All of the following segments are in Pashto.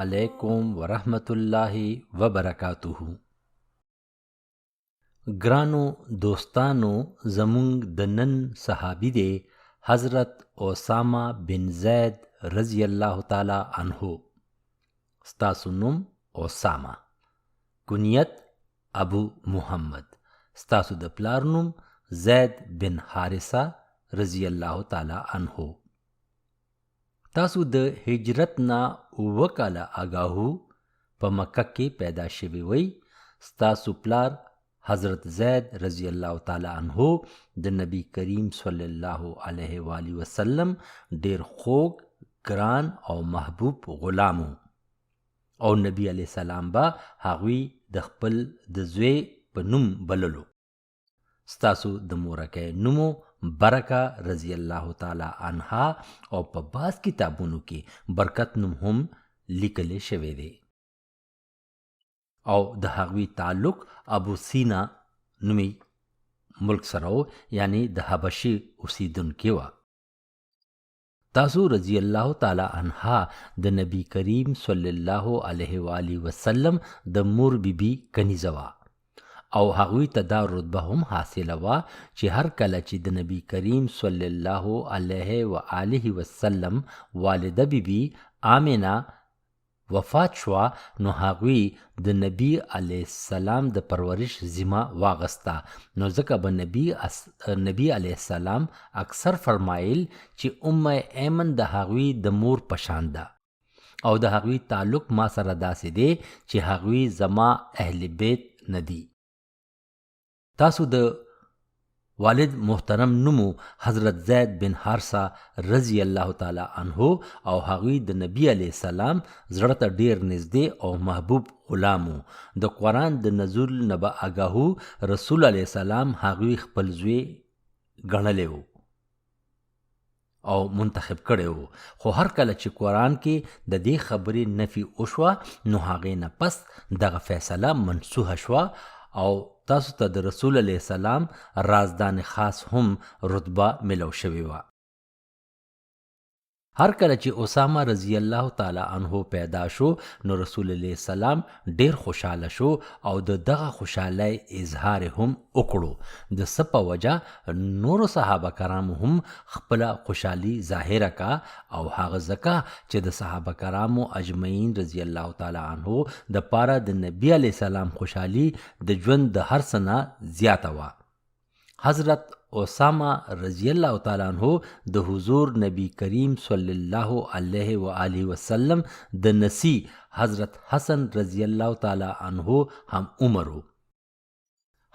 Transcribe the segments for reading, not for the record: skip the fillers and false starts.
علیکم ورحمت الله وبرکاته. ګرانو دوستانو، زمونږ د نن صحابي دی حضرت اسامه بن زید رضی الله تعالی عنه. ستاسو نوم اسامه، کنیت ابو محمد، ستاسو د پلار نوم زید بن حارثه رضی الله تعالی عنه. تاسو د هجرت نه اووه کاله اگاهو په مکه کې پیدا شوي وئ. ستاسو پلار حضرت زید رضی الله تعالی عنه د نبی کریم صلی الله علیه و آله وسلم ډیر خوږ، ګران او محبوب غلامو، او نبی علیه السلام به هغوی د خپل د زوی په نوم بللو. ستاسو د مورکۍ نومو برکه رضی الله تعالی عنها او په بعض کتابونو کې برکت نوم هم لیکلی شوی دی، او د هغوی تعلق ابو سینا نومي ملک سره و، یعنی د حبشي اوسیدونکې وه. تاسو رضی الله تعالی عنها د نبی کریم صلی الله علیه و آله وسلم د مور بیبي کنیزه وه، او هغوی ته دا رتبه هم حاصله وه چې هر کله چې د نبی کریم صلی الله علیه و آله وسلم والده بیبي آمنه وفات شوه، نو هغوی د نبی علیه السلام د پرورش ذمه واغسته. نو ځکه به نبی علیه السلام اکثر فرمایل چې ایمن د هغوی د مور په شان ده، او د هغوی تعلق ما سره داسې دی چې هغوی زما اهل بیت نه دي. تاسو د والد محترم نومو حضرت زید بن حارثه رضی الله تعالی عنه، او هغوی د نبی علیه السلام زړه ته ډیر نږدې او محبوب غلامو. د قرآن د نزول نه به آګاهو رسول علیه السلام هغوی خپل زوی ګڼلی و او منتخب کړی و، خو هر کله چې قرآن کې د دې خبرې نفي وشوه، نو هغې نه پس دغه فیصله منسوخه شوه، او تاسو ته د رسول علیه السلام رازدان خاص هم رتبه ملو شوې وه. هر کله چې اسامه رضی الله تعالی عنه پیدا شو، نو رسول الله السلام ډیر خوشحاله شو، او د دغه خوشحالی اظهار هم وکړو. د څه په وجه نورو صحابه کرامو هم خپله خوشحالي ظاهره کا، او هغه ځکه چې د صحابه کرامو اجمعین رضی الله تعالی عنه د پاره د نبی علیه السلام خوشحالي د ژوند د هر څه نه زیاته وه. حضرت اسامه رضی الله تعالی عنه د حضور نبی کریم صلی الله علیه و آله وسلم د نسی حضرت حسن رضی الله تعالی عنه هم عمرو.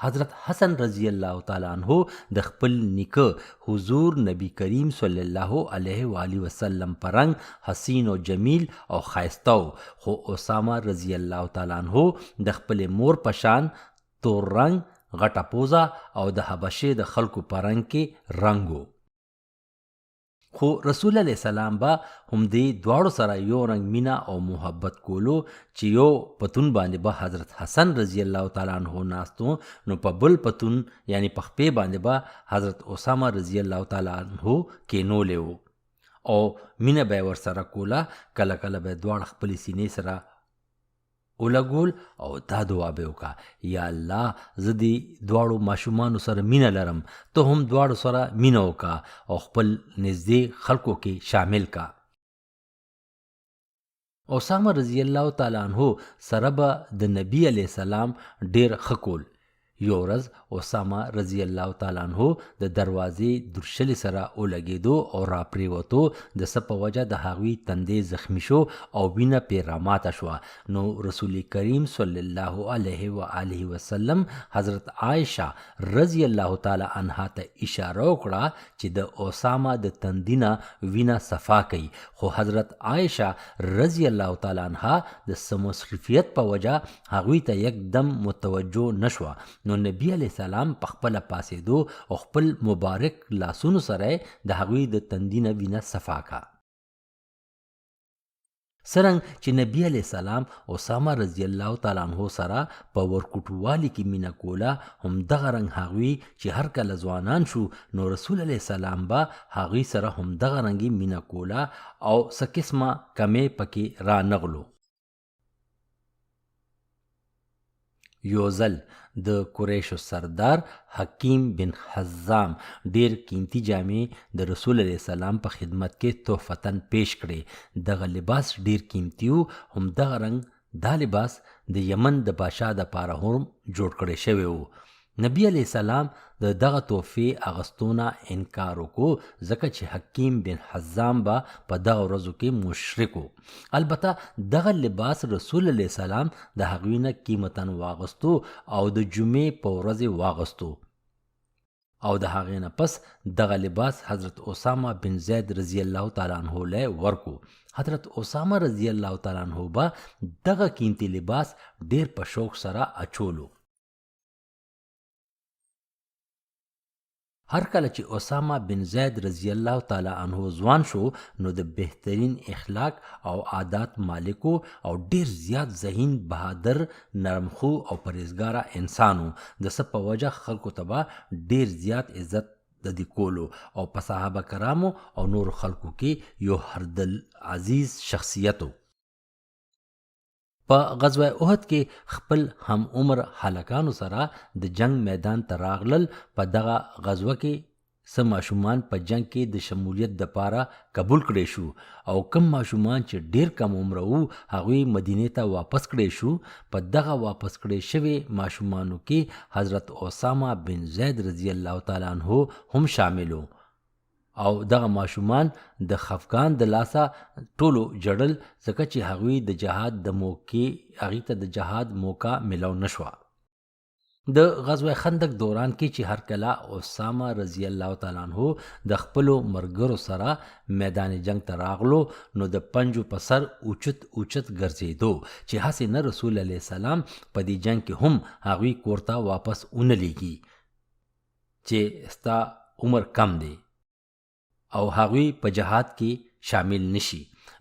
حضرت حسن رضی الله تعالی عنه د خپل نیکه حضور نبی کریم صلی الله علیه و آله وسلم پرنګ حسین او جمیل او خایستو، خو اسامه رضی الله تعالی عنه د خپل مور پشان تور رنگ، غټه پوزه او د حبشې د خلکو په رنګ کې رنګو. خو رسول علیه السلام به همدې دواړو سره یو رنګ مینه او محبت کولو، چې یو پتون باندې به حضرت حسن رضی الله تعالی عنه ناستو، نو په بل پتون یعنی په خپې باندې به حضرت اسامه رضی الله تعالی عنه کینولی و، او مینه به یې ورسره کوله. کله کله به یې دواړه خپلې سینې سره ولګول او دا دعا به وکړه: یا الله، زه دې دواړو ماشومانو سره مینه لرم، ته هم دواړو سره مینه وکړه او خپل نږدې خلکو کې شامل کا. اسامه رضی الله تعالی عنه سره به د نبی علیه السلام ډیر ښه کول. یو ورځ اسامه رضی الله تعالی عنه د دروازې درشلې سره ولګېدو او را پریوتو. د څه په وجه د هغوی تندې زخمی شو او وینه پرې راماته شوه. نو رسول کریم صلی الله علیه و آله وسلم حضرت عایشه رضی الله تعالی عنها ته اشاره وکړه چې د اسامه د تندې نه وینه صفا کوي، خو حضرت عایشه رضی الله تعالی عنها د څه مصروفیت په وجه هغوی ته یکدم متوجه نشوه. نو نبی علیه السلام په خپله پاسېدو او خپل مبارک لاسونو سره د هغوی د تندي نه وینه صفا کا. څرنګه چې نبی علیہ السلام اسامه رضی الله تعالی عنہ سره په ورکوټوالي کې مینه کوله، همدغه رنګ هغوی چې هر کله ځوانان شو نو رسول علیہ السلام به هغوی سره همدغه رنګي مینه کوله او څه قسمه کمې پکې را نغلو. یو ځل د قریشو سردار حکیم بن حزام ډیر قیمتي جامې د رسول علیه السلام په خدمت کې تحفتن پیش کړي. دغه لباس ډیر قیمتي و. همدغه رنګ دا لباس د یمن د بادشاه دپاره هم جوړ کړی شوی و. نبی علیه السلام د دغه تحفې اغستونه انکار وکړو ځکه چې حکیم بن حزام به په دغه ورځو کې مشرک و. البته دغه لباس رسول علیه السلام د هغوی نه قیمتا واغستو او د جمعې په ورځې واغستو او د هغې نه پس دغه لباس حضرت اسامه بن زید رضی الله تعالی عنہ له ورکو. حضرت اسامه رضی الله تعالی عنہ به دغه قیمتي لباس ډیر په شوق سره اچولو. هر کله چې اسامه بن زید رضی الله تعالی عنہ ځوان شو نو د بهترین اخلاق او عادات مالکو او ډیر زیات ذهین، بهادر، نرمخو او پرهیزګاره انسانو. د څه په وجه خلکو ته به ډیر زیات عزت د دې کولو او په صحابه کرامو او نور خلکو کې یو هردل عزیز شخصیتو. په غزوه احد کې خپل هم عمر هلکانو سره د جنگ میدان ته راغلل. په دغه غزوه کې څه ماشومان په جنگ کې د شمولیت دپاره قبول کړی شو او کم ماشومان چې ډیر کم عمره وو هغوی مدینې ته واپس کړی شو. په دغه واپس کړی شوي ماشومانو کې حضرت اسامه بن زید رضی الله تعالی عنہ هم شاملو او دغه ماشومان د خفقان د لاسه ټولو جړل ځکه چې هغوی د جهاد د موقع هغوی ته د جهاد موقع ملو نشوه. د غزوه خندق دوران کې چې هر کله اسامه رضی الله تعالی عنہ د خپلو مرګرو سره میدان جنگ ته راغلو نو د پنجو په سر اوچت ګرځېدو چې هسې نه رسول علیه السلام په دې جنگ کې هم هغوی کور ته واپس ونه لیږي چې ستا عمر کم دی او هغوی په جهاد کې شامل نشي.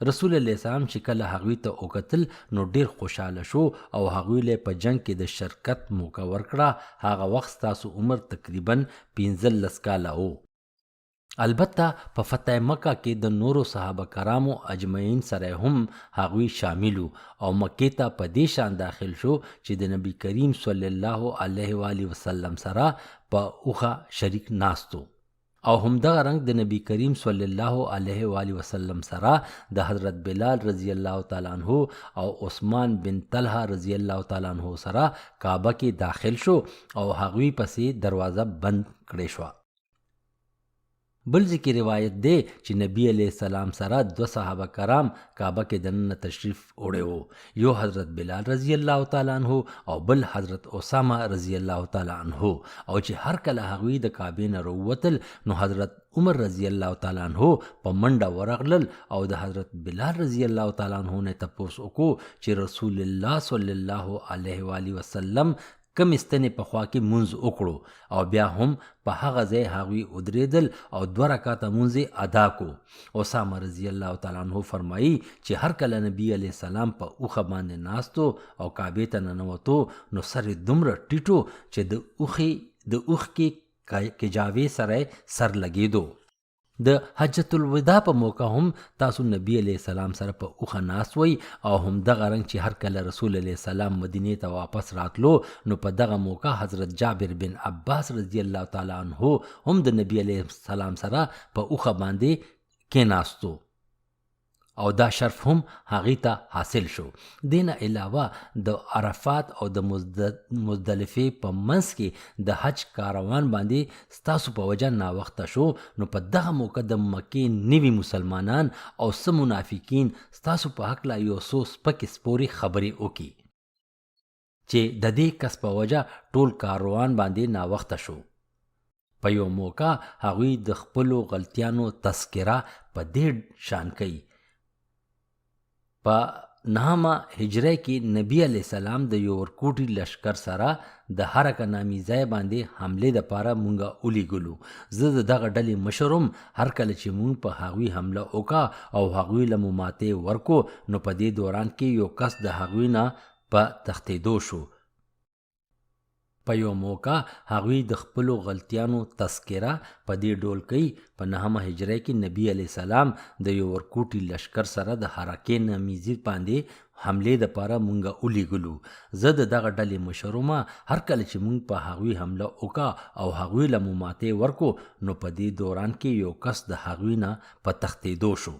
رسول الله السلام چې کله هغوی ته وکتل نو ډیر خوشحاله شو او هغوی له په جنگ کې د شرکت موقع ورکړه. هغه وخت ستاسو عمر تقریبا 15 کاله و. البته په فتح مکه کې د نورو صحابه کرامو اجمعین سره هم هغوی شاملو او مکې ته په دې شان داخل شو چې د نبی کریم صلی الله علیه و آله وسلم سره په اوخه شریک ناستو او همدغه رنګ د نبی کریم صلی الله علیه و آله وسلم سره د حضرت بلال رضی الله تعالی عنہ او عثمان بن طلحه رضی الله تعالی عنہ سره کعبه کې داخل شو او هغوی پسې دروازه بند کړې شو. بل ذکر روایت دی چې نبی علیہ السلام سره 2 صحابه کرام کعبه کې دننه تشریف وړی وو، یو حضرت بلال رضی الله تعالی عنہ او بل حضرت اسامه رضی الله تعالی عنہ. او چې هر کله هغوی د کعبې نه راووتل نو حضرت عمر رضی الله تعالی عنہ په منډه ورغلل او د حضرت بلال رضی الله تعالی عنہ نه تپوس وکړو چې رسول الله صلی الله علیه و آله وسلم کم استنې په خوا کې مونځ وکړو او بیا هم په هغه ځای هغوی ودرېدل او 2 رکعاته مونځ ادا کو. اسامه رضی الله تعالی عنہ فرمایي چې هر کله نبی علیہ السلام په اوخه باندې ناستو او کعبې ته ننوتو نو سر دومره ټیټو چې د اوخ کې کجاوې سره سر لګېدو. د حجۃ الوداع په موقع هم تاسو نبی علیہ السلام سره په اوخه ناست وئ او هم دغه رنګ چې هر کله رسول علیہ السلام مدینې ته واپس راتلو نو په دغه موقع حضرت جابر بن عباس رضی الله تعالی عنہ هم د نبی علیہ السلام سره په اوخه باندې کېناستو او دا شرف هم هغې ته حاصل شو. دینه علاوه د عرفات او د مزدلفې په منځ کې د حج کاروان باندې ستاسو په وجه ناوخته شو نو په دغه موقع د مکې نوي مسلمانان او څه منافقین ستاسو په هکله یو څو سپکې سپورې خبرې وکړي چې د دې کس په وجه ټول کاروان باندې ناوخته شو. په یو موقع هغوی د خپلو غلطیانو تذکره په دې شان کوي. په 9 هجری کې نبی علیہ السلام د یو ورکوټي لشکر سره د حرکه نامي ځای باندې حمله د پاره مونږه ولیږلو. زه د دغه ډلې مشرم. هر کله چې مونږ په هغوی حمله وکا او هغوی له مو ماتې ورکو نو په دې دوران کې یو کس د هغوی نه په تښتېدو شو. په یو موقع هغوی د خپلو غلطیانو تذکره په دې ډول کوي. په 9 هجری کې نبی علیہ السلام د یو ورکوټي لشکر سره د حرکې نامیزي باندې حمله د پاره مونږه ولیږلو. زه د دغه ډلې مشرومه. هر کله چې مونږ په هغوی حمله وکا او هغوی له مو ماتې ورکو نو په دې دوران کې یو کس د هغوی نه په تښتېدو شو.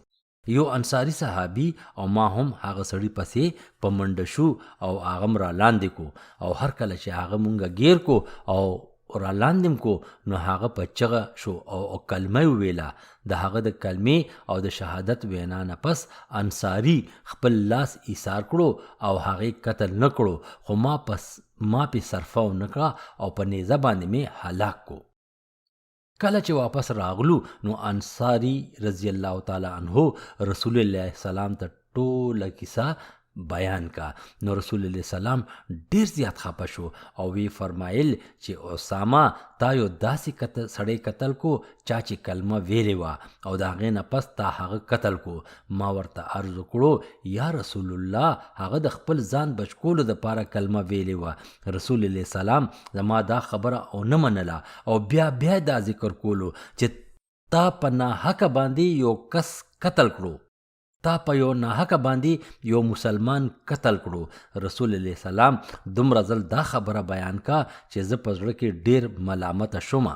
یو انصاری صحابي او ما هم هغه سړی پسې په منډه شو او هغه را لاندې کو او هر کله چې هغه مونږه گیر کو او را لاندې کو نو هغه په چغه شو او کلمه ویلا. د هغه د کلمې او د شهادت وینا نه پس انصاری خپل لاس ایثار کړو او هغه قتل نه کړو خو ما په صرفه نکړه او په نیزه باندې می هلاک کو. کله چې واپس راغلو نو انصاری رضی الله تعالی عنہ رسول الله سلام ته ټوله کیسه بیان کا. نو رسول الله سلام ډیر زیات خپه شو او وی فرمایل چې اسامه تا یو داسې سړی قتل کو چا چې کلمه ویلې وه او د هغې نه پس تا هغه قتل کو. ما ورته عرض وکړو یا رسول الله هغه د خپل ځان بچ کولو دپاره کلمه ویلې وه. رسول الله سلام زما دا خبره او نه منله او بیا دا ذکر کولو چې تا په ناحقه باندې یو کس قتل کړو، تا په یو ناحقه باندې یو مسلمان قتل کړو. رسول الله سلام دومره ځل دا خبره بیان کا چې زه په زړه کې ډیر ملامته شوم.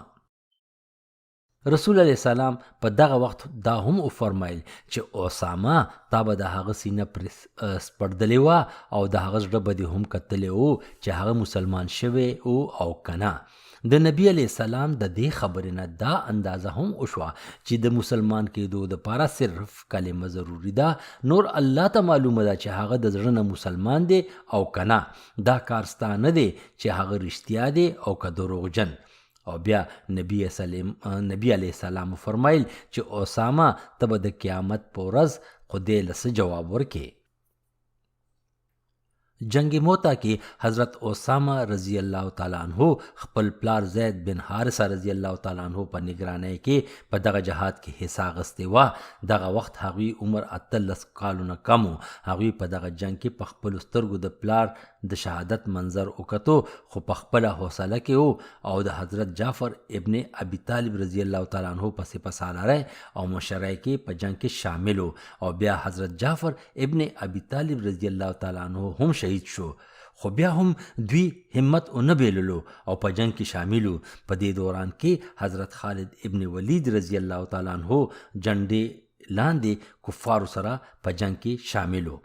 رسول الله سلام په دغه وخت دا هم وفرمایل چې اسامه تا به د هغه سینه پر سپړدلې وه او د هغه زړه به دې هم کتلی و چې هغه مسلمان شوی او کنه. د نبی علیہ السلام د دې خبرې نه دا اندازه هم وشوه چې د مسلمان کېدو دپاره صرف کلمه ضروري ده، نور الله ته معلومه ده چې هغه د زړه نه مسلمان دی او کنه. دا کار ستا نه دی چې هغه رښتیا دی او که دروغجن. او بیا نبی علیہ السلام فرمایل چې اسامه ته به د قیامت په ورځ خدای له څه جواب ورکې. جنگ موتا کې حضرت اسامه رضی الله تعالی عنہ خپل پلار زید بن حارثه رضی الله تعالی عنہ په نگرانی کې په دغه جهاد کې حصہ اخیستی و. دغه وخت هغوی عمر 18 کالونه کم و. هغوی په دغه جنگ کې په خپلو سترګو د پلار د شهادت منظر وکتو خو په خپله حوصله کې و او د حضرت جعفر ابن ابي طالب رضی الله تعالی عنہ پسې په سالاری او مشرۍ کې په جنگ کې شامل و او بیا حضرت جعفر ابن ابي طالب رضی الله تعالی عنہ هم شهید شو. خو بیا هم دوی همت ونه بیللو او په جنگ کې شاملو. په دې دوران کې حضرت خالد ابن ولید رضی الله تعالی عنہ جنډې لاندې کفارو سره په جنگ کې شاملو.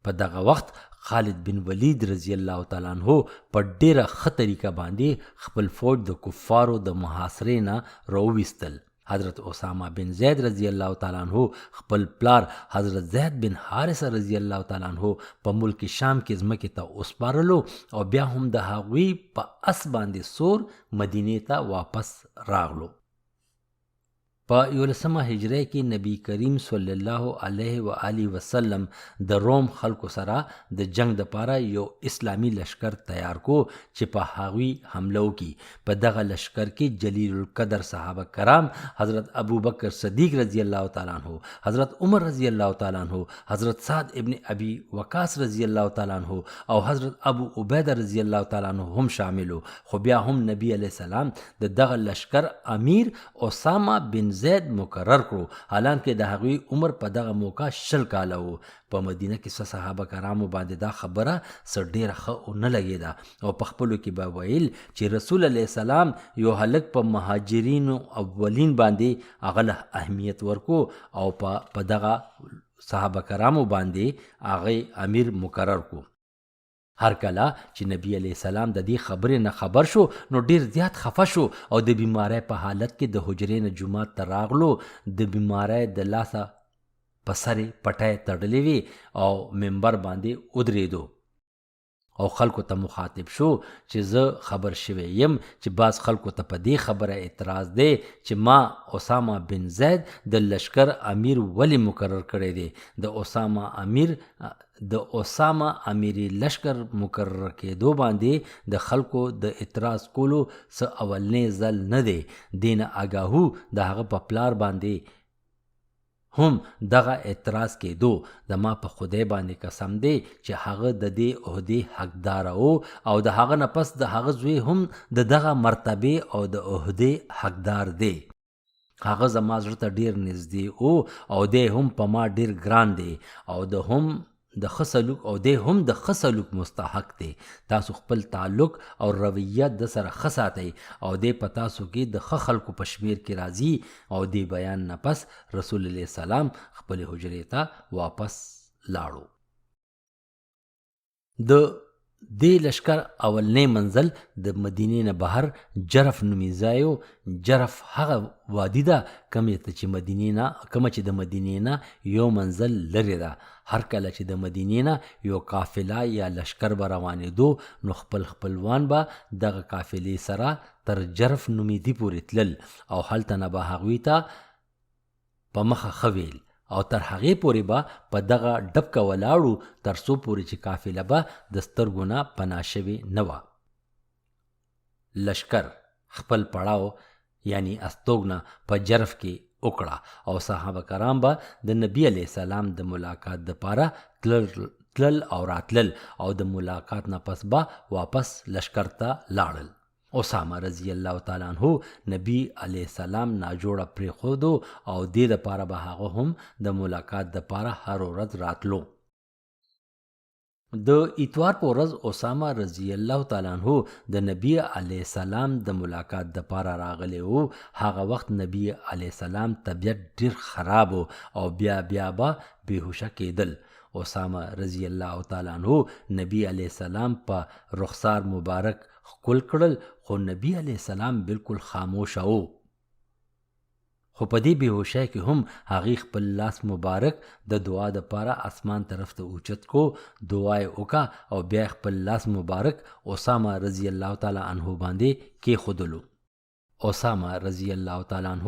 په دغه وخت خالد بن ولید رضی الله تعالی عنہ په ډیره ښه طریقه باندې خپل فوج د کفارو د محاصرې نه راوویستل. حضرت اسامه بن زید رضی الله تعالی عنہ خپل پلار حضرت زید بن حارثه رضی الله تعالی عنہ په ملک شام کې ځمکې ته وسپارلو او بیا هم د هغوی په اس باندې سور مدینې ته واپس راغلو. په 11 هجری کې نبی کریم صلی الله علیه و آله وسلم د روم خلکو سره د جنگ دپاره یو اسلامی لشکر تیار کو چې په هغوی حمله وکړي. په دغه لشکر کې جلیل القدر صحابه کرام حضرت ابوبکر صدیق رضی الله تعالی عنہ، حضرت عمر رضی الله تعالی عنہ، حضرت سعد ابن ابي وقاص رضی الله تعالی عنہ او حضرت ابو عبیده رضی الله تعالی عنہ هم شاملو. خو بیا هم نبی علیہ السلام د دغه لشکر امیر اسامه بن زید مقرر کړو، حالانکه د هغوی عمر په دغه موقع 20 کاله و. په مدینه کې څه صحابه کرامو باندې دا خبره څه ډیره ښه ونه لګېده او په خپلو کې به ویل چې رسول الله سلام یو هلک په مهاجرینو اولین باندې هغه له اهمیت ورکو او په دغه صحابه کرامو باندې هغه امیر مقرر کو. هر کله چې نبی علیہ السلام د دې خبرې نه خبر شو نو ډیر زیات خفه شو او د بیماری په حالت کې د حجرې نه جومات ته راغلو. د بیماری د لاسه په سرې پټۍ تړلې وي او منبر باندې ودرېدو او خلکو ته مخاطب شو چې زه خبر شوی یم چې بعض خلکو ته په دې خبره اعتراض دی چې ما اسامه بن زید د لشکر امیر ولی مقرر کړی دی. د اسامه امیری لشکر مقرر کېدو باندې د خلکو د اعتراض کولو څه اولنی ځل نه دی. دین آگاهو د هغه په پلار باندې هم دغه اعتراض کېدو. د ما په خدای باندې قسم دی چې هغه د دې عهدې حقدار او د هغه نه پس د هغه زوی هم د دغه مرتبه او د عهدې حقدار دی. هغه زما زړه ته ډیر نږدې او دی هم په ما ډیر ګران دی او د ښه سلوک مستحق دی. تاسو خپل تعلق او رویه د سره ښه ساتئ او دی په تاسو کې د ښه خلکو په شمیر کې راځي. او دی بیان نه پس رسول الله سلام خپل حجرې ته واپس لاړو. د دې لشکر اولنی منزل د مدینې نه بهر جرف نومي ځای و. جرف هغه وادي ده کومه چې د مدینې نه یو منزل لرې ده. هر کله چې د مدینې نه یو قافله یا لشکر به روانېدو نو خپلوان به دغه قافلې سره تر جرف نومي دی پورې تلل او هلته نه به هغوی ته په مخه ښه ویل او تر هغې پورې به په دغه ډبکه ولاړو تر څو پورې چې قافله به د سترګو نه پناه شوې نه وه. لشکر خپل پړاو یعنی استوګنه په جرف کې وکړه او صحابه کرام به د نبی علیه السلام د ملاقات دپاره تلل او راتلل او د ملاقات نه پس به واپس لشکر ته لاړل. اسامه رضی الله تعالی عنہ نبی علیه السلام ناجوړه پرېښودو او دې دپاره به هغه هم د ملاقات دپاره هر ورځ راتلو. د اتوار په ورځ اسامه رضی الله تعالی عنہ د نبی علیه السلام د ملاقات دپاره راغلی و. هغه وخت نبی علیه السلام طبیعت ډیر خراب او بیا به بېهوشه کېدل. اسامه رضی الله تعالی عنہ نبی علیه السلام په رخسار مبارک ښکل کړل خو نبی علیه السلام بالکل خاموشه و. خو په دې بېهوشۍ کې هم هغې خپل لاس مبارک د دعا دپاره اسمان طرف ته اوچت کو، دعا یې وکړه او بیا خپل لاس مبارک اسامه رضی الله تعالی عنه باندې کېښودلو. اسامه رضی الله تعالی عنہ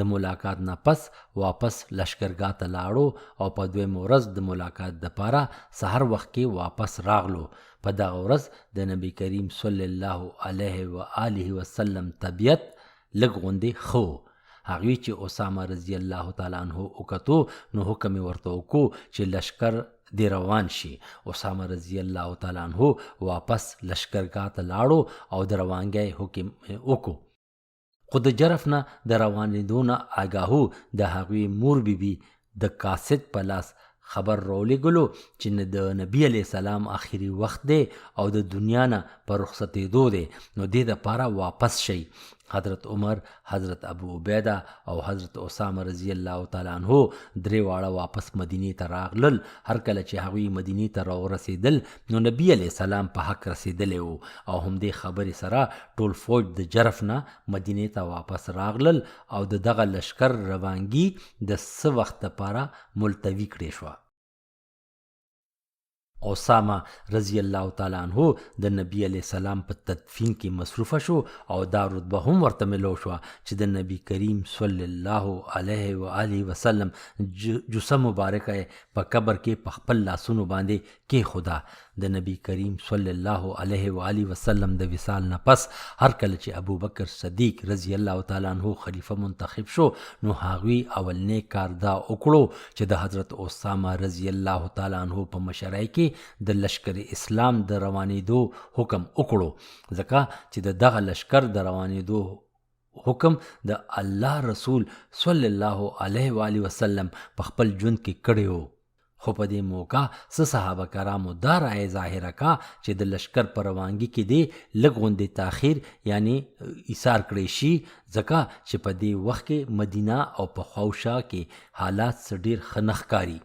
د ملاقات نه پس واپس لشکرګاه ته لاړو او په دویمه ورځ د ملاقات دپاره سحر وخت کې واپس راغلو. په دغه ورځ د نبی کریم صلی الله علیه و آله وسلم طبیعت لږ غوندې ښه. هغوی چې اسامه رضی الله تعالی عنہ وکتو نو حکم یې ورته وکړو چې لشکر دی روان شي. اسامه رضی الله تعالی عنہ واپس لشکرګاه ته لاړو او د روانګۍ حکم وکړو. خو د جرف نه د روانېدو نه آګاهو د هغوی مور بیبي د قاصد په لاس خبر راولېږلو چې د نبی علیه السلام آخري وخت دی او د دنیا نه په رخصتېدو دی، نو دې دپاره واپس شئ. حضرت عمر، حضرت ابو عبیده او حضرت اسامه رضی الله تعالی عنہ درې واړه واپس مدینې ته راغلل. هر کله چې هغوی مدینې ته راورسېدل نو نبی علیه السلام په حق رسېدلی و او همدې خبرې سره ټول فوج د جرف نه مدینې ته واپس راغلل او د دغه لشکر روانګي د څه وخت دپاره ملتوي کړې شوه. اسامه رضی الله تعالی عنہ د نبی علیه السلام په تدفین کې مصروفه شو او دا رتبه هم ورته ملو شوه چې د نبی کریم صلی الله علیه و آله وسلم جسم مبارکه په قبر کې په خپل لاسونو باندې کېښوده. د نبی کریم صلی الله علیه و آله وسلم د وصال نه پس هر کله چې ابوبکر صدیق رضی الله تعالی عنہ خلیفه منتخب شو نو هغوی اولنی کار دا وکړو چې د حضرت اسامه رضی الله تعالی عنہ په مشرۍ کې د لشکر اسلام د روانېدو حکم وکړو، ځکه چې د دغه لشکر د روانېدو حکم د الله رسول صلی الله علیه و آله وسلم په خپل ژوند کې کړی و. خو په دې موقع څه صحابه کرامو دا رایه ظاهره کا چې د لشکر په روانګي کې دی لږ غوندې تاخیر یعنی ایثار کړی شي، ځکه چې په دې وخت کې مدینه او په خواوشا کې حالات څه ډېر ښه نه ښکاري.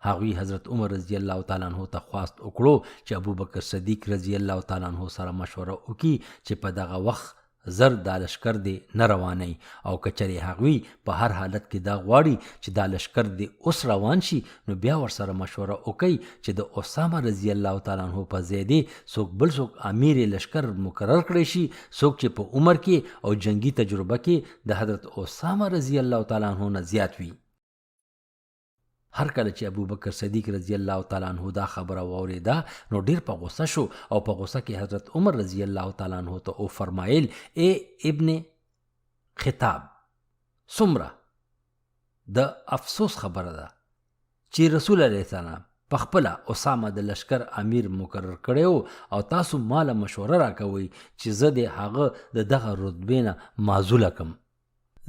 هغوی حضرت عمر رضی الله تعالی عنہ ته خواست وکړو چې ابوبکر صدیق رضی الله تعالی عنہ سره مشوره وکړي چې په دغه وخت زر دا لشکر دی نه روانئ او کچرې هغوی په هر حالت کې دا غواړي چې دا لشکر دی اوس روان شي نو بیا ورسره مشوره وکړئ چې د اسامه رضی الله تعالی عنه په ځای دی څوک بل څوک امیر لشکر مقرر کړی شي څوک چې په عمر کې او جنگي تجربه کې د حضرت اسامه رضی الله تعالی عنه نه زیات وي. هر کله چې ابوبکر صدیق رضی الله تعالی عنہ دا خبره واوریده نو ډیر په غوسه شو او په غوسه کې حضرت عمر رضی الله تعالی عنہ ته او فرمایل ای ابن خطاب څومره د افسوس خبره ده چې رسول الله السلام په خپله اسامه د لشکر امیر مقرر کړی او تاسو ماله مشوره راکوئ چې زه د هغه د دغه رتبې نه معزوله کم.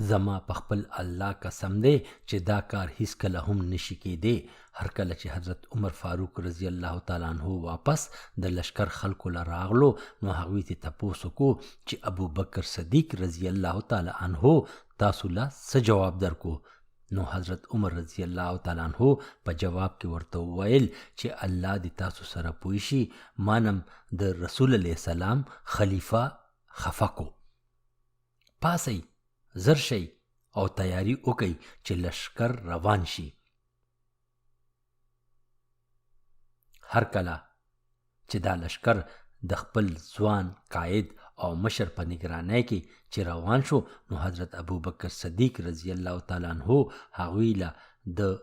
زما په خپل الله قسم دی چې دا کار هیڅکله هم نشي کېدی. هر کله چې حضرت عمر فاروق رضی الله تعالی عنہ واپس د لشکر خلکو له راغلو نو هغوی ته تپوس وکړو چې ابوبکر صدیق رضی الله تعالی عنہ تاسو له څه جواب درکو. نو حضرت عمر رضی الله تعالی عنہ په جواب کې ورته وویل چې الله دې تاسو سره پوه شي مانم د رسول الله سلام خلیفہ خفه کو. پاسئ زر شئ او تیاری وکئ چې لشکر روان شي. هر کله چې دا لشکر د خپل ځوان قائد او مشر په نگرانی کې چې روان شو نو حضرت ابوبکر صدیق رضی الله تعالی عنہ هغوی له د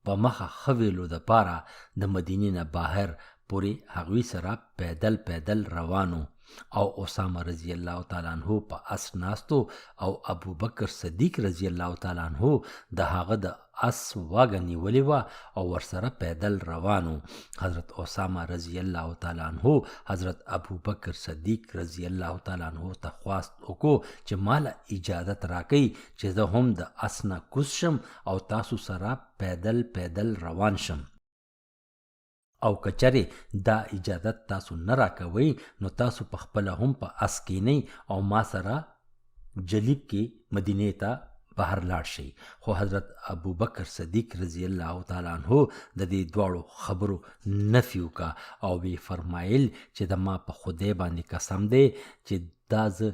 په مخه خویلو د پاره د مدینې نه بهر پورې هغوی سره پیدل روانو او اسامه رضی الله تعالی عنہ په اس ناستو او ابوبکر صدیق رضی الله تعالی عنہ د هغه د اس واګه نیولې وه او ورسره پیدل روانو. حضرت اسامه رضی الله تعالی عنہ حضرت ابوبکر صدیق رضی الله تعالی عنہ ته خواست وکړو چې ماله اجازت راکړئ چې زه هم د اس نه کوز شم او تاسو سره پیدل روان شم او کچره دا اجازت تاسو نه راکوئ نو تاسو په خپله هم په اس کینئ او ما سره جلیب کې مدینې ته بهر لاړ شئ. خو حضرت ابوبکر صدیق رضی الله تعالی عنہ د دې دواړو خبرو نفي وکړه او وی فرمایل چې د ما په خدای باندې قسم دی چې دا زه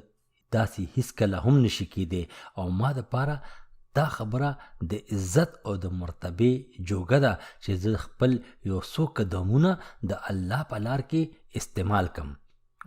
داسې هیڅکله هم نشي کېدی او ما دپاره دا خبره د عزت او د مرتبه جوګه ده چې زه خپل یو څو قدمونه د الله په لار کې استعمال کم.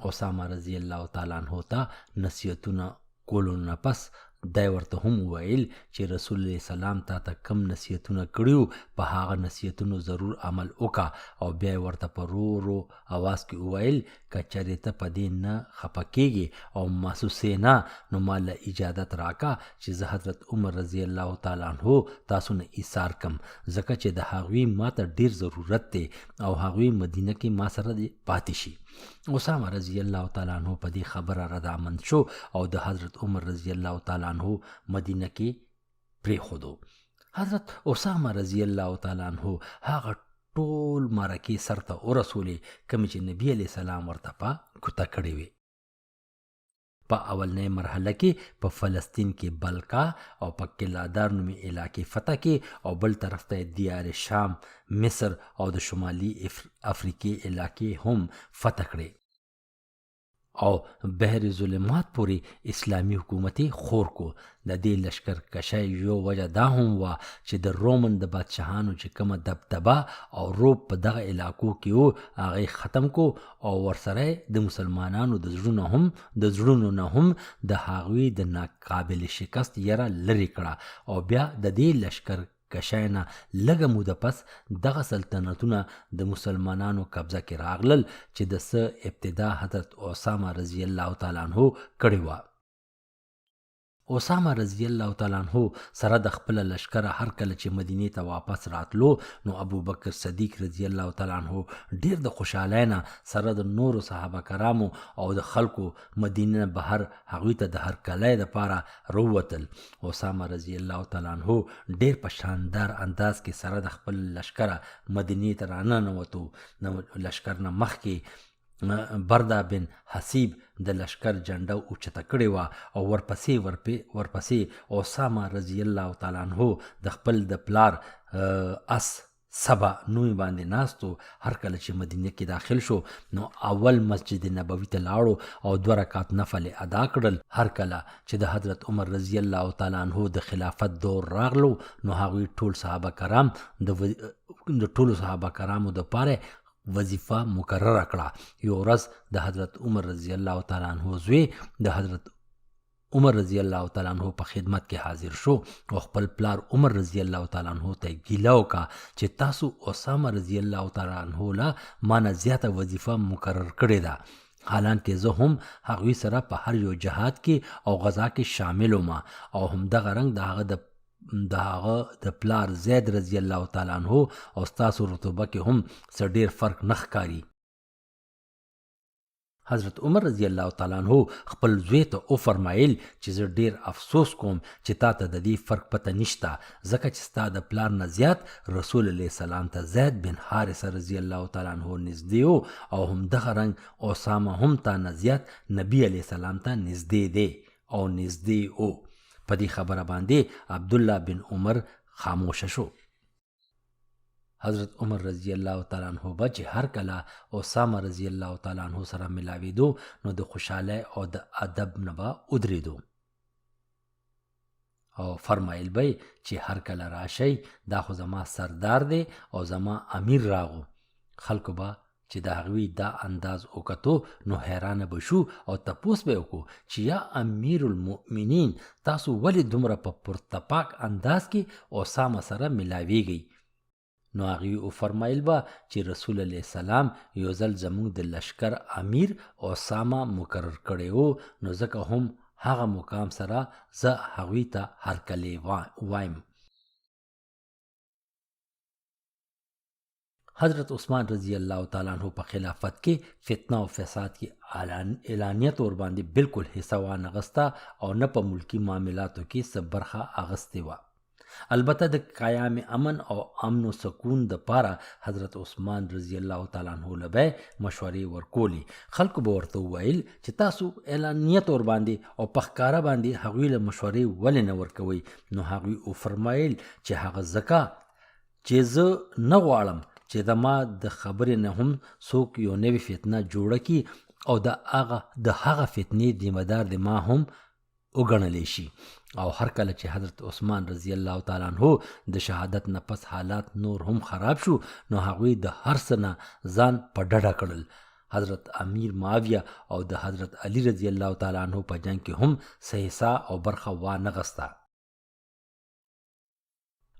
اسامه رضی الله تعالی عنہ ته نصیحتونه کولو نه پس دی ورته هم وویل چې رسول الله سلام تا ته کم نصیحتونه کړیو په هغه نصیحتونو ضرور عمل وکړه او بیا ورته په رو اواز کې وویل که چېرې ته په دې نه خفه کېږې او محسوسې نه نو ما له اجازت راکړه چې زه حضرت عمر رضی الله تعالی عنہ تاسو نه ایثار کم ځکه چې د هغوی ما ته ډیر ضرورت دی او هغوی مدینه کې ما سره پاتې شي. اسامه رضی الله تعالی عنہ په دې خبره رضامند شو او د حضرت عمر رضی الله تعالی عنہ مدینه کې پرېښودو. حضرت اسامه رضی الله تعالی عنہ هغه ټول مرکې سرته ورسولې کومې چې نبی علیه السلام ورته په کوته کړې وې. په اولنۍ مرحله کې په فلسطین کې بلقا او په کلادار نومي علاقې فتح کې او بل طرف ته دیار شام مصر او د شمالي افریقې علاقې هم فتح کړې او بحر ظلمات پورې اسلامی حکومتي خور کو. د دې لشکر کشۍ یو وجه دا هم وه چې د رومن د بادشاهانو چې کومه دبدبه او روب په دغه علاقو کې و هغه ختم کو او ورسره د مسلمانانو د زړونو نه هم د هغوی د ناقابل شکست یره لرې کړه او بیا د دې لشکر کشای نه لږه موده پس دغه سلطنتونه د مسلمانانو قبضه کې راغلل چې د څه ابتدا حضرت اسامه رضی الله تعالی عنہ کړې وه. اسامه رضی الله تعالی عنہ سره د خپل لشکره هر کله چې مدینې ته واپس راتلو نو ابوبکر صدیق رضی الله تعالی عنہ ډیر د خوشحالۍ نه سره د نورو صحابه کرامو او د خلکو مدینې نه بهر هغوی ته د هرکلی دپاره راووتل. اسامه رضی الله تعالی عنہ ډیر په شاندار انداز کې سره د خپل لشکره مدینې ته راننوتو. لشکر نه مخکې برده بن حسیب د لشکر جنډه اوچته کړې وه او ورپسې اسامه رضی الله تعالی عنہ د خپل د پلار اس سبا نومي باندې ناستو. هر کله چې مدینه کې داخل شو نو اول مسجد نبوي ته لاړو او 2 رکعات نفل ادا کړل. هر کله چې د حضرت عمر رضی الله تعالی عنہ د خلافت دور راغلو نو هغوی ټول صحابه کرام د ټولو صحابه کرامو د پاره وظیفه مقرره کړه. یو ورځ د حضرت عمر رضی الله تعالی عنہ زوی د حضرت عمر رضی الله تعالی عنہ په خدمت کې حاضر شو او خپل پلار عمر رضی الله تعالی عنہ ته ګیله وکړه چې تاسو اسامه رضی الله تعالی عنہ لا مانه زیاته وظیفه مقرر کړې ده، حالانکه زه هم هغوی سره په هر یو جهاد کې او غزا کې شامل وم او همدغه رنګ د هغه د پلار زید رضی الله تعالی عنہ او ستاسو رتبه کې هم څه ډیر فرق نه ښکاري. حضرت عمر رضی الله تعالی عنہ خپل زوی ته او فرمایل چې زه ډیر افسوس کوم چې تا ته د دې فرق پته نشته، ځکه چې ستا د پلار نه زیات رسول الله سلام ته زید بن حارثه رضی الله تعالی عنہ نږدې او همدغه رنګ اسامه هم تا نه زیات نبی علیه السلام ته نږدې دی او نږدې او. په دې خبره باندې عبدالله بن عمر خاموشه شو. حضرت عمر رضی الله تعالی عنہ به چې هر کله اسامه رضی الله تعالی عنہ سره ملاویدو نو د خوشحاله او د ادب نه به ودرېدو او فرمایل به چې هر کله راشي دا خو زما سردار دی او زما امیر راغو. خلکو به چې د هغوی دا انداز وکتو نو حیرانه به شو او تپوس به وکړو چې یا امیر المؤمنین تاسو ولې دومره په پرتپاک انداز کې اسامه سره ملاویږئ؟ نو هغوی وفرمایل به چې رسول الله سلام یو ځل زموږ د لشکر امیر اسامه مقرر کړی و، نو ځکه هم هغه مقام سره زه هغوی ته هرکلی وایم. حضرت عثمان رضی الله تعالی عنہ په خلافت کې فتنه او فساد کې اعلانیت ور باندې بالکل حصہ وانغسته او نه په ملکی معاملاتو کې څه برخه اغستې وه. البته د قیام امن او امن و سکون د پاره حضرت عثمان رضی الله تعالی عنہ له مشورې ورکولي. خلکو به ورته وویل چې تاسو اعلانیت ور باندې او په ښکاره باندې هغوی له مشورې ولې نه ورکوئ؟ نو هغوی وفرمایل چې هغه ځکه چې زه نه غواړم چې زما د خبرې نه هم څوک یو نوې فتنه جوړه کړي او د هغه فتنې ذمه دار د ما هم وګڼلی شي. او هر کله چې حضرت عثمان رضی الله تعالی عنہ د شهادت نه پس حالات نور هم خراب شو نو هغوی د هر څه نه ځان په ډډه کړل. حضرت امیر معاویه او د حضرت علی رضی الله تعالی عنہ په جنگ کې هم څه حصہ او برخه وانغسته.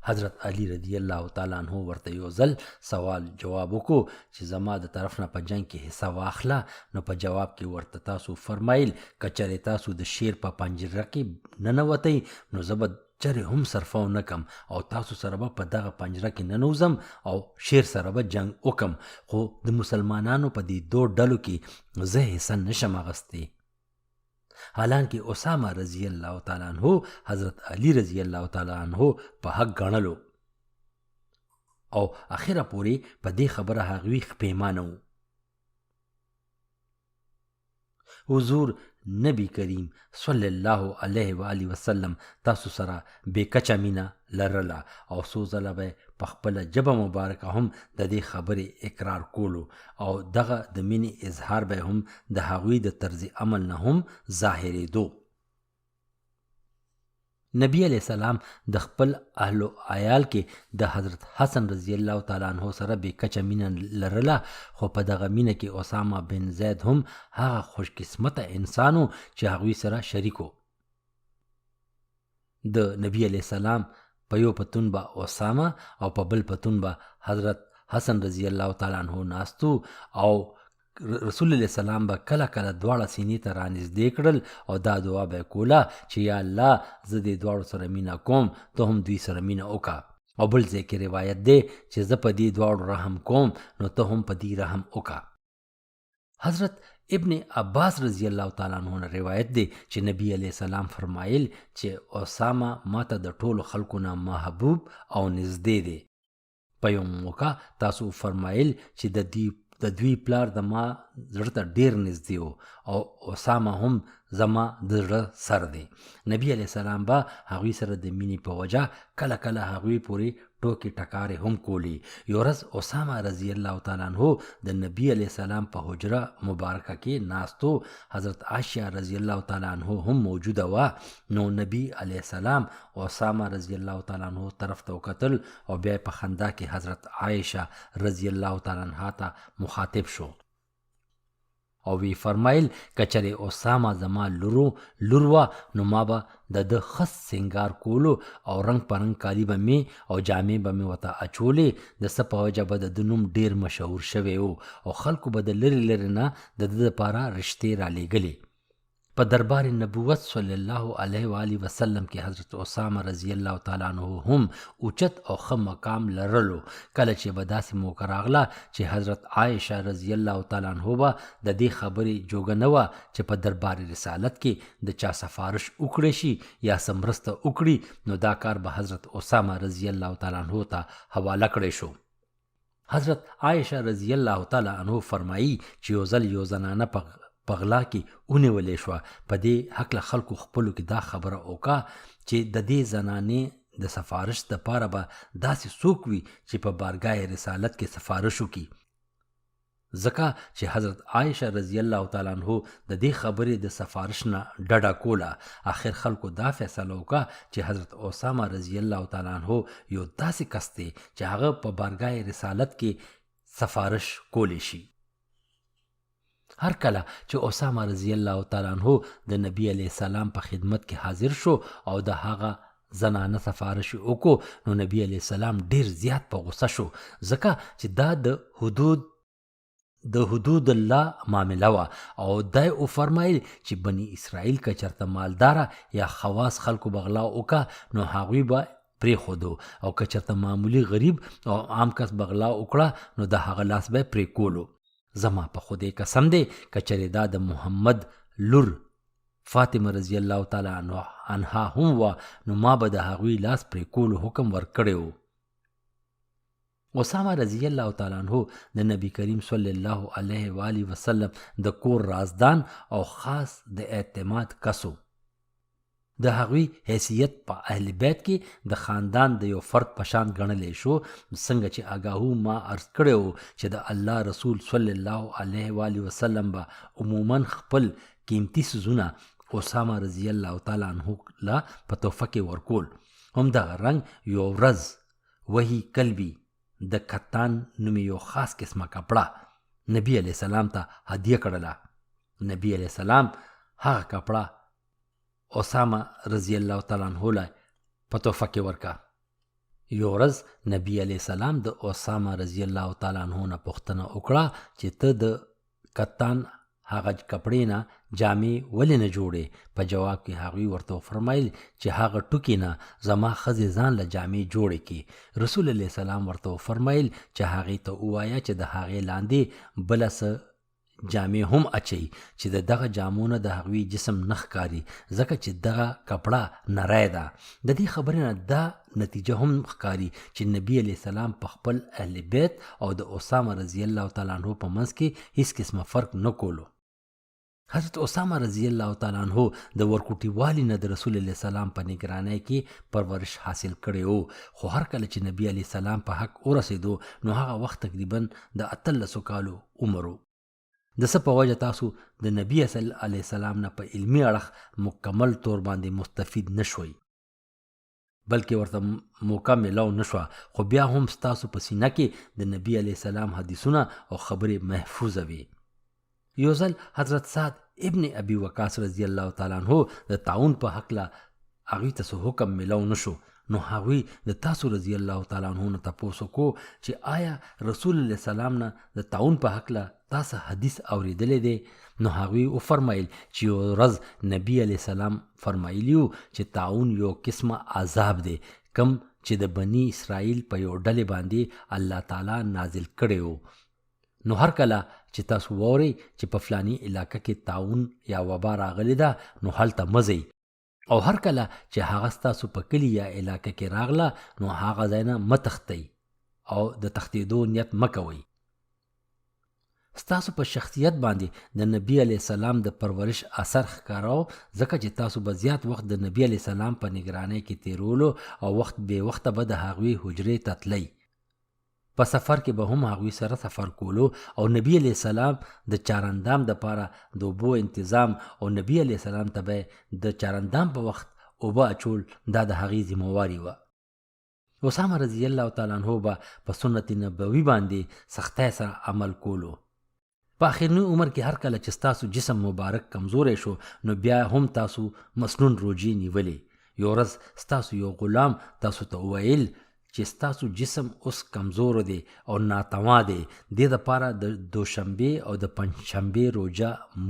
حضرت علی رضی الله تعالی عنہ ورته یو ځل سوال جواب وکړو چې زما د طرف نه په جنگ کې حصہ واخله. نو په جواب کې ورته تاسو فرمایل که چېرې تاسو د شیر په پنجره کې ننوتئ نو زه به چېرې هم صرفه ونه کم او تاسو سره به په دغه پنجره کې ننوځم او شیر سره به جنگ وکم، خو د مسلمانانو په دې 2 ډلو کې زه حصہ نشم اغستی. حالانکه اسامه رضی الله تعالی عنہ حضرت علی رضی الله تعالی عنہ په حق ګڼلو او اخره پورې په دې خبره هغوی پښیمانه وو. حضور نبی کریم صلی الله علیه و آله وسلم تاسو سره بې کچه مینه لرله او څو ځله به په خپله ژبه مبارکه هم د دې خبرې اقرار کولو او دغه د مینې اظهار به هم د هغوی د طرز عمل نه هم ظاهرېدو. نبی علیہ السلام د خپل اهل و عیال کې د حضرت حسن رضی الله تعالی عنہ سره بې کچه مینه لرله، خو په دغه مینه کې اسامه بن زید هم هغه خوش قسمته انسان و چې هغوی سره شریک و. د نبی علیہ السلام په یو پتون به اسامه او په بل پتون به حضرت حسن رضی الله تعالی عنہ ناستو او رسول الله سلام به کله کله دواړه سینې ته رانږدې کړل او دا دعا به کوله چې یا الله زه دې دواړو سره مینه کوم، ته هم دوی سره مینه وکړه. او بل ځای کې روایت دی چې زه په دې دواړو رحم کوم نو ته هم په دې رحم وکړه. حضرت ابن عباس رضی الله تعالی عنہ نه روایت دی چې نبی علیہ السلام فرمایل چې اسامه ماته د ټولو خلکو نه محبوب او نږدې دی. په یو موقع تاسو فرمایل چې د دوی پلار د ما زړه ته ډیر نږدې و او اسامه هم زما د زړه سر دی. نبی علیه السلام به هغوی سره د مینې په وجه کله کله هغوی پورې ټوکې ټکارې هم کولی. یو ورځ اسامه رضی الله تعالی عنه د نبی علیه السلام په حجره مبارکه کې ناستو. حضرت عایشه رضی الله تعالی عنه هم موجوده وه. نو نبی علیه السلام اسامه رضی الله تعالی عنه طرف ته وکتل او بیا په خندا کې حضرت عایشه رضی الله تعالی عنها ته مخاطب شو او وی فرمایل کچره اسامه زما لور وه نو ما به د خس سنگار کولو او رنگ پرنګ کالی به می او جامې به می وته اچولې. د څه په وجه به د نوم ډیر مشهور شوی او خلکو به د لری لری نه د لپاره رشتې را لېږلې. په دربار نبوت صلی الله علیه و آله وسلم کې حضرت اسامه رضی الله تعالی عنہ هم اوچت او ښه مقام لرلو. کله چې به داسې موقع راغله چې حضرت عایشه رضی الله تعالی عنہ به د دې خبرې جوګه نه وه چې په دربار رسالت کې د چا سفارش وکړی شي یا څه مرسته وکړي، نو دا کار به حضرت اسامه رضی الله تعالی عنہ ته حواله کړی شو. حضرت عایشه رضی الله تعالی عنہ فرمایي چې یو ځل یو زنانه په غلا کې ونیولې شوه. په دې هکله خلکو خپلو کې دا خبره وکړه چې د دې زنانې د سفارش دپاره به داسې څوک وي چې په بارګاه رسالت کې سفارش وکړي. ځکه چې حضرت عایشه رضی الله تعالی عنہ د دې خبرې د سفارش نه ډډه کوله. آخر خلکو دا فیصله وکړه چې حضرت اسامه رضی الله تعالی عنہ یو داسې کس دی چې هغه په بارګاه رسالت کې سفارش کولی شي. هر کله چې اسامه رضی الله تعالی عنہ د نبی علیه السلام په خدمت کې حاضر شو او د هغه زنانه سفارش وکړو، نو نبی علیه السلام ډیر زیات په غوسه شو، ځکه چې دا د حدود الله معامله وه او دا یې وفرمایل چې بني اسرائیل که چېرته مالداره یا خواص خلکو به غلا وکړه نو هغوی به پرېښودو، او که چېرته معمولي غریب او عام کس به غلا وکړه نو د هغه لاس به یې پرېکولو. زما په خدای قسم دی که چېرې دا د محمد لور فاطمه رضی الله تعالی عنها هم وه نو ما به د هغوی لاس پرېکولو حکم ورکړی و. اسامه رضی الله تعالی عنہ د نبی کریم صلی الله علیه و آله وسلم د کور رازدان او خاص د اعتماد کسو. د هغوی حیثیت په اهل بیت کې د خاندان د یو فرد په شان ګڼلی شو، څنګه چې آګاهو ما عرض کړی و چې د الله رسول صلی الله علیه و آله وسلم به عموما خپل قیمتي څیزونه اسامه رضی الله تعالی عنہ له په تحفه کې ورکول. همدغه رنګ یو ورځ وحی کلبی د کتان نومې یو خاص قسمه کپړه نبی علیه السلام ته هدیه کړله. نبی علیه السلام هغه کپړه اسامه رضی الله تعالی عنہ له په تحفه کې ورکا. یو ورځ نبی علیه السلام د اسامه رضی الله تعالی عنہ نه پوښتنه وکړه چې ته د کتان هغه کپړې نه جامې ولې نه جوړې؟ په جواب کې هغوی ورته وفرمایل چې هغه ټوکې نه زما ښځې ځان له جامې جوړې کړي. رسول الله السلام ورته وفرمایل چې هغې ته ووایه چې د هغې لاندې بله څه جامې هم اچي چې د دغه جامو نه د هغوی جسم نه ښکاري، ځکه چې دغه کپړه نری ده. د دې خبرې نه دا نتیجه هم ښکاري چې نبی علیه السلام په خپل اهل بیت او د اسامه رضی الله تعالی عنہ په منځ کې هیڅ قسمه فرق نه کولو. حضرت اسامه رضی الله تعالی عنہ د ورکوټي والي نه د رسول الله سلام په نگرانی کې پرورش حاصل کړی وو، خو هر کله چې نبی علیه السلام په حق ورسېدو نو هغه وخت تقریبا د 18 کالو عمر و. د څه په وجه تاسو د نبی علیه السلام نه په علمي اړخ مکمل طور باندې مستفید نشوئ، بلکې ورته موقع میلاو نشوه، خو بیا هم ستاسو په سینه کې د نبی علیه السلام حدیثونه او خبرې محفوظه وي. یو ځل حضرت سعد ابن ابي وقاص رضی الله تعالی عنہ د تعاون په حقله هغوی ته څه حکم میلاو نشو، نو هغوی د تاسو رضی الله تعالی عنہ نه تپوس وکړو چې آیا رسول الله سلام نه د تعاون په حقله تاسو حدیث اوریدلی دی؟ نو هغوی وفرمایل چې یو ورځ نبی علیه السلام فرمایلی و چې تعاون یو قسمه عذاب دی کم چې د بني اسرائیل په یو ډلې باندې الله تعالی نازل کړی و. نو هر کله چې تاسو وورئ چې په فلانی علاقه کې تعاون یا وبا راغلی ده نو هلته مه ځئ، او هر کله چې هغه ستاسو په کلي یا علاقه کې راغله نو هغه ځای نه مه تښتئ او د تښتېدو نیت مه کوئ. ستاسو په شخصیت باندې د نبی علیه السلام د پرورش اثر ښکاراو، ځکه چې تاسو به زیات وخت د نبی علیه السلام په نگرانۍ کې تیرولو او وخت بې وخته به د هغوی حجرې ته تلئ. په سفر کې به هم هغوی سره سفر کولو او نبی علیه السلام د چارندام دپاره د اوبو انتظام او نبی علیه السلام ته به د چارندام په وخت اوبه اچول دا د هغې ذمهواري وه. اسامه رضی الله تعالی عنه به په سنت نبوي باندې سختۍ سره عمل کولو. په آخرني عمر کې هر کله چې ستاسو جسم مبارک کمزوری شو نو بیا هم تاسو مسنون روجې نیولې. یو ورځ ستاسو یو غلام تاسو ته وویل چې ستاسو جسم اوس کمزور دی او ناتوا دی، دې دپاره د دوشنبې او د پنجشنبې روجه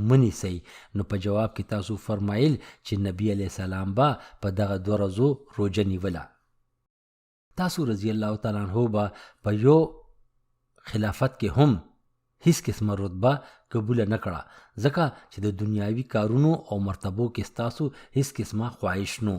مه نیسئ. نو په جواب کې تاسو فرمایل چې نبی علیه السلام به په دغه 2 ورځو روجه نیوله. تاسو رضی الله تعالی عنه به په یو خلافت کې هم هیڅ قسمه رتبه قبوله نه کړه، ځکه چې د دنیاوي کارونو او مرتبو کې ستاسو هیڅ قسمه خواهش نو.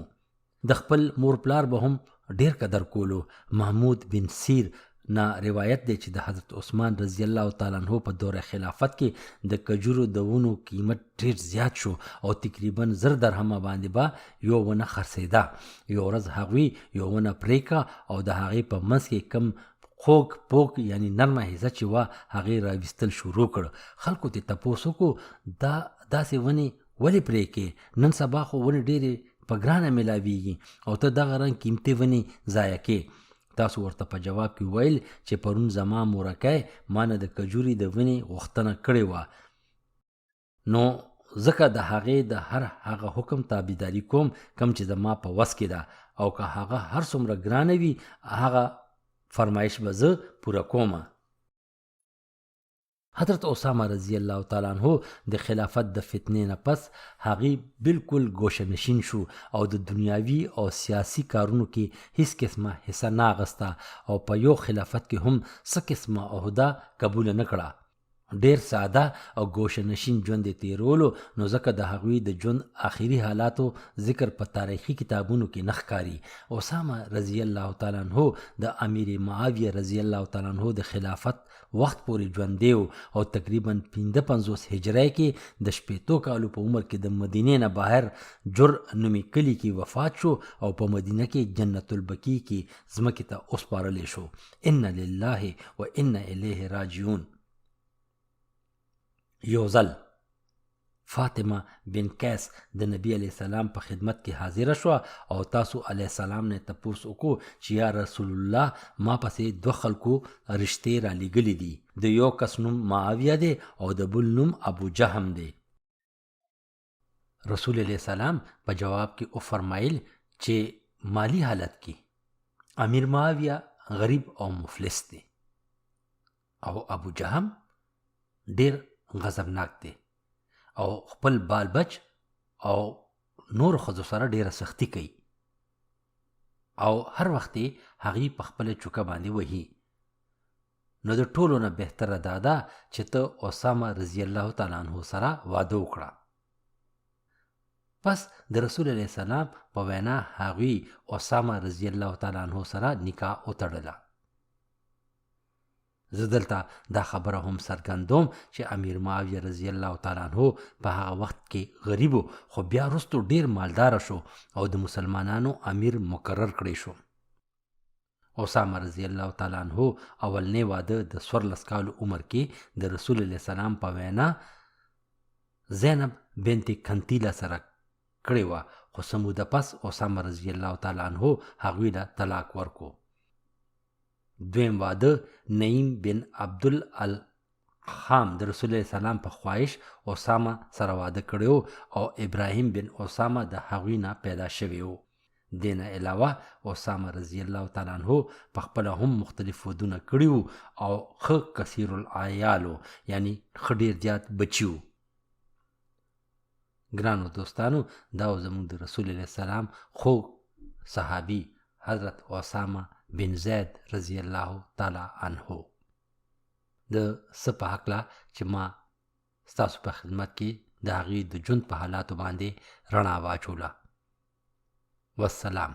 د خپل مور پلار به هم ډیر قدر کولو. محمود بن سیر نه روایت دی چې د حضرت عثمان رضی الله تعالی عنه په دوره خلافت کې د کجورو د ونو قیمت ډیر زیات شو او تقریبا 1000 درهمه باندې به یو ونه خرڅېده. یو ورځ هغوی یو ونه پرېکه او د هغې په منځ کې کم خوږ پوک یعنی نرمه حصه چې وه هغې راویستل شروع کړ. خلکو ته تپوس وکړو دا داسې ونې ولې پرېکې؟ نن سبا خو ونې ډېرې په ګرانه میلاویږي او ته دغه رنګ قیمتي ونې ضایع کې. تاسو ورته په جواب کې ویل چې پرون زما مورکۍ ما نه د کجوري د ونې غوښتنه کړې وه، نو ځکه د هغې د هر هغه حکم تابعداري کوم کم چې زما په وس کې ده، او که هغه هر څومره ګرانه وي هغه فرمایش به زه پوره کومه. حضرت اسامه رضی الله تعالی عنه د خلافت د فتنې نه پس هغې بالکل ګوشه نشین شو او د دنیاوي او سیاسي کارونو کې هیڅ قسمه حصه نه اخیسته او په یو خلافت کې هم څه قسمه عهده قبوله نه کړه. ډیر ساده او ګوشه نشین ژوند یې تیرولو، نو ځکه د هغوی د ژوند آخري حالاتو ذکر په تاریخي کتابونو کې نه ښکاري. اسامه رضی الله تعالی عنه د امیر معاویه رضی الله تعالی عنه د خلافت وخت پورې ژوندی و او تقریبا 55 هجری کې د 80 کالو په عمر کې د مدینې نه بهر جر نومي کلي کې وفات شو او په مدینه کې جنت البقیع کې ځمکې ته وسپارلی شو. ان لله و ان الیه راجعون. یو ځل فاطمه بن قیس د نبی علیه السلام په خدمت کې حاضره شوه او تاسو علیه السلام نه تپوس وکړو چې یا رسول الله ما پسې 2 خلکو رشتې را لېږلي دي، د یو کس نوم معاویه دی او د بل نوم ابو جهم دی. رسول علیه السلام په جواب کې وفرمایل چې مالی حالت کې امیر معاویه غریب او مفلس دی او ابو جهم ډیر غضبناک دی او خپل بال بچ او نور ښځو سره ډیره سختی کوي او هر وخت هغې په خپله چوکه باندې وهي. نو د ټولو نه بهتره دا ده چې ته اسامه رضی الله تعالی عنه سره واده وکړه. پس د رسول علیه السلام په وینا هغوی اسامه رضی الله تعالی عنه سره نکاح وتړله. زه دلته دا خبره هم څرګندوم چې امیر معاویه رضی الله تعالی عنه په هغه وخت کې غریب خو بیا وروستو ډیر مالدار شو او د مسلمانانو امیر مقرر کړی شو. اسامه رضی الله تعالی عنه اولنی واده د 14 کالو عمر کې د رسول الله سلام په وینا زینب بنت کنتیله سره کړی وه، خو څه موده پس اسامه رضی الله تعالی عنه هغوی له طلاق ورکو. دویم واده نعیم بن عبدالخام د رسول الله سلام په خواهش اسامه سره واده کړی او ابراهیم بن اسامه د هغوی نه پیدا شوی و. دین علاوه اسامه رضی الله تعالی عنه په خپله هم مختلف ودونه کړي وو او ښه کثیر العیال یعنی ښه ډېر زیات بچي وو. ګرانو دوستانو، دا زموږ د رسول الله سلام خو صحابي حضرت اسامه بن زید رضی الله تعالی عنه د څه په هکله چې ما ستاسو په خدمت کې د هغې د ژوند په حالاتو باندې رڼا واچوله. والسلام.